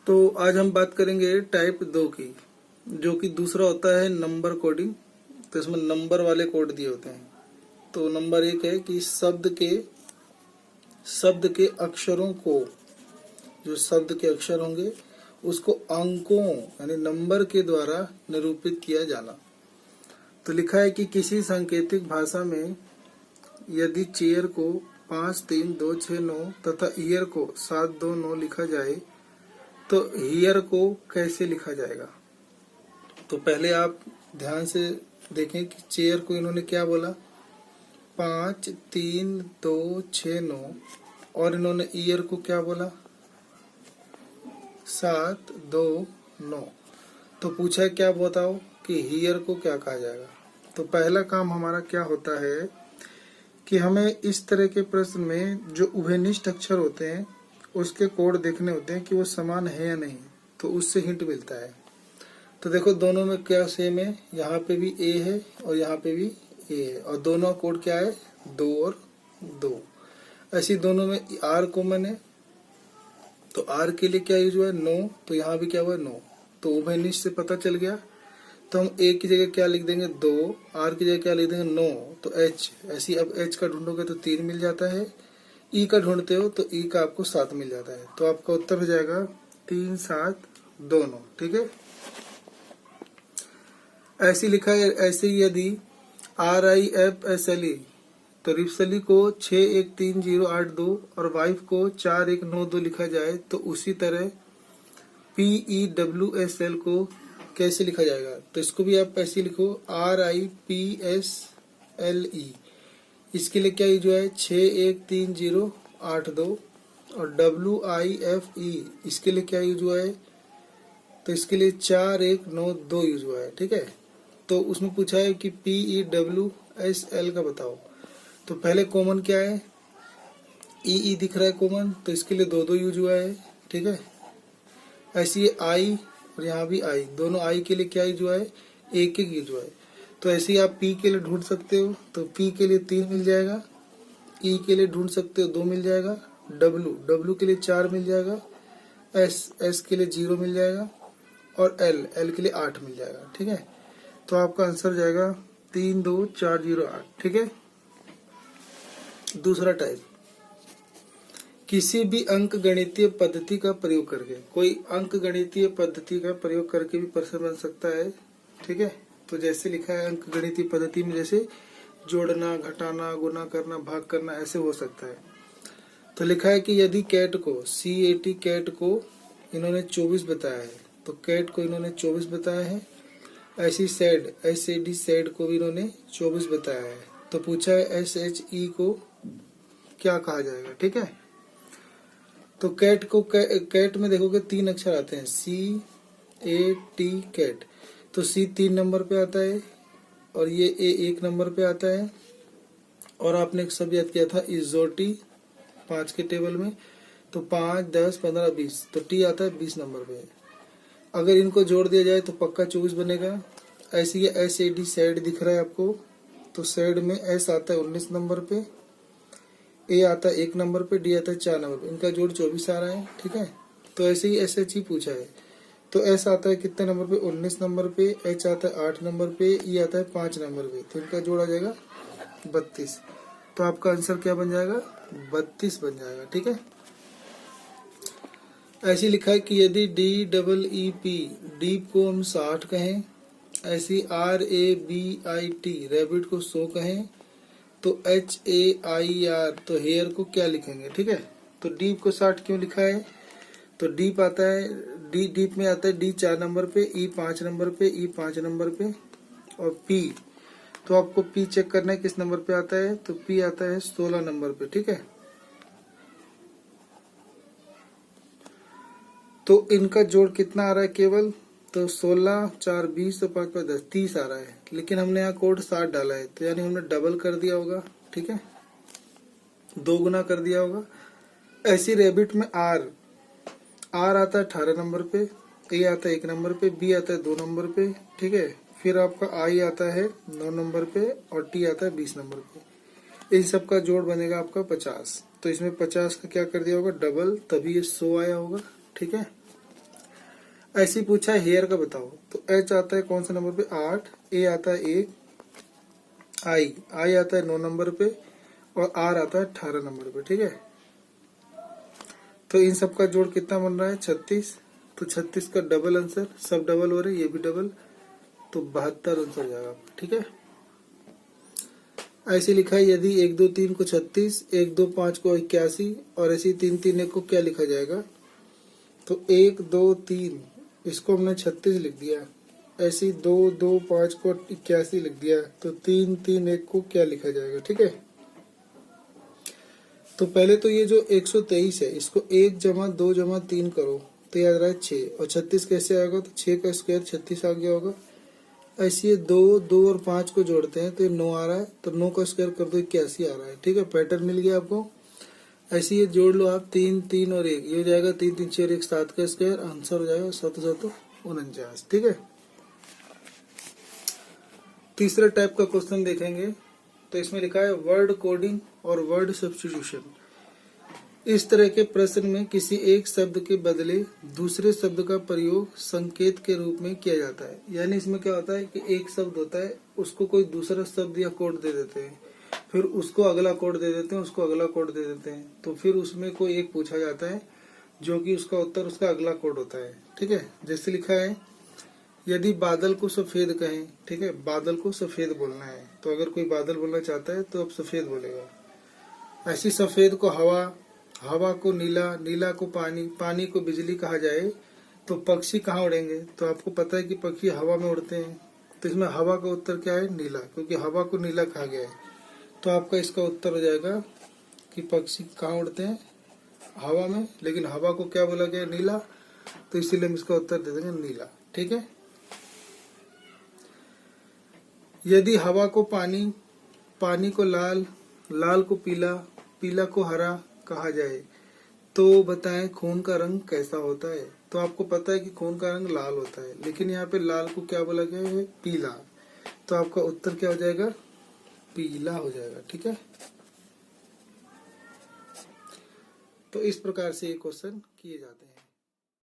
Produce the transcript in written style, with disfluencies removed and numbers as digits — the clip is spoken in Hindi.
तो आज हम बात करेंगे टाइप 2 की, जो कि दूसरा होता है नंबर कोडिंग। तो इसमें नंबर वाले कोड दिए होते हैं। तो नंबर 1 है कि शब्द के अक्षरों को, जो शब्द के अक्षर होंगे उसको अंकों यानी नंबर के द्वारा निरूपित किया जाना। तो लिखा है कि किसी सांकेतिक भाषा में यदि चेयर को 53269 तथा ईयर को 729 लिखा जाए तो हीयर को कैसे लिखा जाएगा। तो पहले आप ध्यान से देखें कि चेयर को इन्होंने क्या बोला, 53269, और इन्होंने ईयर को क्या बोला, 729। तो पूछा क्या बताओ कि हीयर को क्या कहा जाएगा। तो पहला काम हमारा क्या होता है कि हमें इस तरह के प्रश्न में जो उभयनिष्ठ अक्षर होते हैं उसके कोड देखने होते हैं कि वो समान है या नहीं, तो उससे हिंट मिलता है। तो देखो दोनों में क्या सेम है, यहाँ पे भी ए है और यहाँ पे भी ए है, और दोनों कोड क्या है, 2 और 2। ऐसी दोनों में आर कॉमन है, तो आर के लिए क्या यूज हुआ है, 9। तो यहाँ भी क्या हुआ, 9। तो उभयनिष्ठ से पता चल गया। तो हम ए की जगह क्या लिख देंगे, 2, आर की जगह क्या लिख देंगे, 9। तो एच, ऐसी अब एच का ढूंढोगे तो 3 मिल जाता है, ई का ढूंढते हो तो ई का आपको 7 मिल जाता है। तो आपका उत्तर हो जाएगा 3 7 2 9। ठीक है, ऐसी लिखा है। ऐसे ही यदि RIFSLE, तो रिप्सली को 613082 और वाइफ को 4192 लिखा जाए तो उसी तरह PEWSL को कैसे लिखा जाएगा। तो इसको भी आप ऐसे लिखो, RIPSLE। इसके लिए क्या यूज हुआ है, 613082, और WIFE इसके लिए क्या यूज हुआ है, तो इसके लिए 4192 यूज हुआ है। ठीक है, तो उसमें पूछा है कि PEWSL का बताओ। तो पहले कॉमन क्या है, ई दिख रहा है कॉमन, तो इसके लिए 2 यूज हुआ है। ठीक है, ऐसी आई और यहाँ भी आई, दोनों आई के लिए क्या यूज हुआ है, 1 यूज हुआ है। तो ऐसे ही आप पी के लिए ढूंढ सकते हो, तो पी के लिए 3 मिल जाएगा, ई के लिए ढूंढ सकते हो 2 मिल जाएगा, डब्लू के लिए 4 मिल जाएगा, एस के लिए 0 मिल जाएगा, और एल के लिए 8 मिल जाएगा। ठीक है, तो आपका आंसर जाएगा 32408। ठीक है, दूसरा टाइप, किसी भी अंक गणितीय पद्धति का प्रयोग करके, कोई अंक गणितीय पद्धति का प्रयोग करके भी प्रश्न बन सकता है। ठीक है, तो जैसे लिखा है अंक गणितीय पद्धति में जैसे जोड़ना, घटाना, गुना करना, भाग करना, ऐसे हो सकता है। तो लिखा है कि यदि कैट को CAT कैट को इन्होंने 24 बताया है, तो कैट को इन्होंने 24 बताया है। ऐसी सैड SAD सैड को भी इन्होंने 24 बताया है। तो पूछा है SHE को क्या कहा जाएगा। ठीक है, तो कैट को कैट में देखोगे 3 अक्षर आते हैं, CAT कैट। तो C 3 नंबर पे आता है और ये A 1 नंबर पे आता है, और आपने एक शब्द याद किया था इजोटी 5 के टेबल में, तो 5 10 15 20, तो टी आता है 20 नंबर पे। अगर इनको जोड़ दिया जाए तो पक्का 24 बनेगा। ऐसे ही SAD सैड दिख रहा है आपको, तो सैड में S आता है 19 नंबर पे, ए आता है 1 नंबर पे, डी आता है 4 नंबर पे, इनका जोड़ 24 आ रहा है। ठीक है, तो ऐसे ही SHE पूछा है, तो एस आता है कितने नंबर पे, 19 नंबर पे, एच आता है 8 नंबर पे, ई आता है 5 नंबर पे, तो इनका जोड़ आ जाएगा 32। तो आपका आंसर क्या बन जाएगा, 32 बन जाएगा। ठीक है, ऐसी लिखा है कि यदि DEEP डीप को हम 60 कहें, ऐसी RABIT रैबिट को 100 कहें, तो HAIR तो हेयर को क्या लिखेंगे। ठीक है, तो डीप को 60 क्यों लिखा है, तो डीप आता है, डीप में आता है डी 4 नंबर पे, ई 5 नंबर पे, ई 5 नंबर पे, और पी, तो आपको पी चेक करना है किस नंबर पे आता है, तो पी आता है 16 नंबर पे। ठीक है, तो इनका जोड़ कितना आ रहा है केवल, तो 16 4 20, तो 5 5 10 30 आ रहा है, लेकिन हमने यहाँ कोड 60 डाला है, तो यानी हमने डबल कर दिया होगा। ठीक है, 2 गुना कर दिया होगा। ऐसी रैबिट में आर आता है 18 नंबर पे, ए आता है 1 नंबर पे, बी आता है 2 नंबर पे। ठीक है, फिर आपका आई आता है 9 नंबर पे, और टी आता है 20 नंबर पे। इन सब का जोड़ बनेगा आपका 50। तो इसमें 50 का क्या कर दिया होगा, डबल, तभी ये 100 आया होगा। ठीक है, ऐसी पूछा है हेयर का बताओ, तो एच आता है कौन से नंबर पे 8, ए आता है 1, आई आता है 9 नंबर पे और आर आता है 18 नंबर पे। ठीक है, तो इन सब का जोड़ कितना बन रहा है 36, तो 36 का डबल आंसर, सब डबल हो रहे, ये भी डबल, तो 72 आंसर जाएगा। ठीक है, ऐसे लिखा है यदि 1 2 3 को 36, 1 2 5 को 81 और ऐसे 3 3 1 को क्या लिखा जाएगा, तो 1 2 3 इसको हमने 36 लिख दिया, ऐसे 2 2 5 को 81 लिख दिया, तो 3 3 1 को क्या लिखा जाएगा। ठीक है, तो पहले तो ये जो 123 है इसको 1 जमा 2 जमा 3 करो तो याद रहा है 6, और 36 कैसे आएगा, तो 6 का स्क्वायर 36 आ गया होगा। ऐसे ये 2 2 और 5 को जोड़ते हैं तो ये 9 आ रहा है, तो 9 का स्क्वायर कर दो 81 आ रहा है। ठीक है, पैटर्न मिल गया आपको। ऐसे ये जोड़ लो आप 3 3 और 1, ये हो जाएगा 3 3 4 1 7 का स्क्वायर, आंसर हो जाएगा 7 7 49। ठीक है, तीसरे टाइप का क्वेश्चन देखेंगे, तो इसमें लिखा है वर्ड कोडिंग और वर्ड सब्स्टिट्यूशन। इस तरह के प्रश्न में किसी एक शब्द के बदले दूसरे शब्द का प्रयोग संकेत के रूप में किया जाता है। यानी इसमें क्या होता है कि एक शब्द होता है, उसको कोई दूसरा शब्द या कोड दे देते हैं, फिर उसको अगला कोड दे देते हैं, उसको अगला कोड दे देते हैं, तो फिर उसमें कोई एक पूछा जाता है जो कि उसका उत्तर उसका अगला कोड होता है। ठीक है, जैसे लिखा है यदि बादल को सफेद कहें, ठीक है, बादल को सफेद बोलना है, तो अगर कोई बादल बोलना चाहता है तो अब सफेद बोलेगा। ऐसी सफेद को हवा, हवा को नीला, नीला को पानी, पानी को बिजली कहा जाए तो पक्षी कहाँ उड़ेंगे, तो आपको पता है कि पक्षी हवा में उड़ते हैं, तो इसमें हवा का उत्तर क्या है, नीला, क्योंकि हवा को नीला कहा गया है। तो आपका इसका उत्तर हो जाएगा कि पक्षी कहाँ उड़ते हैं, हवा में, लेकिन हवा को क्या बोला गया, नीला, तो इसीलिए हम इसका उत्तर दे देंगे नीला। ठीक है, यदि हवा को पानी, पानी को लाल, लाल को पीला, पीला को हरा कहा जाए तो बताएं खून का रंग कैसा होता है। तो आपको पता है कि खून का रंग लाल होता है, लेकिन यहाँ पे लाल को क्या बोला गया है, पीला, तो आपका उत्तर क्या हो जाएगा, पीला हो जाएगा। ठीक है, तो इस प्रकार से ये क्वेश्चन किए जाते हैं।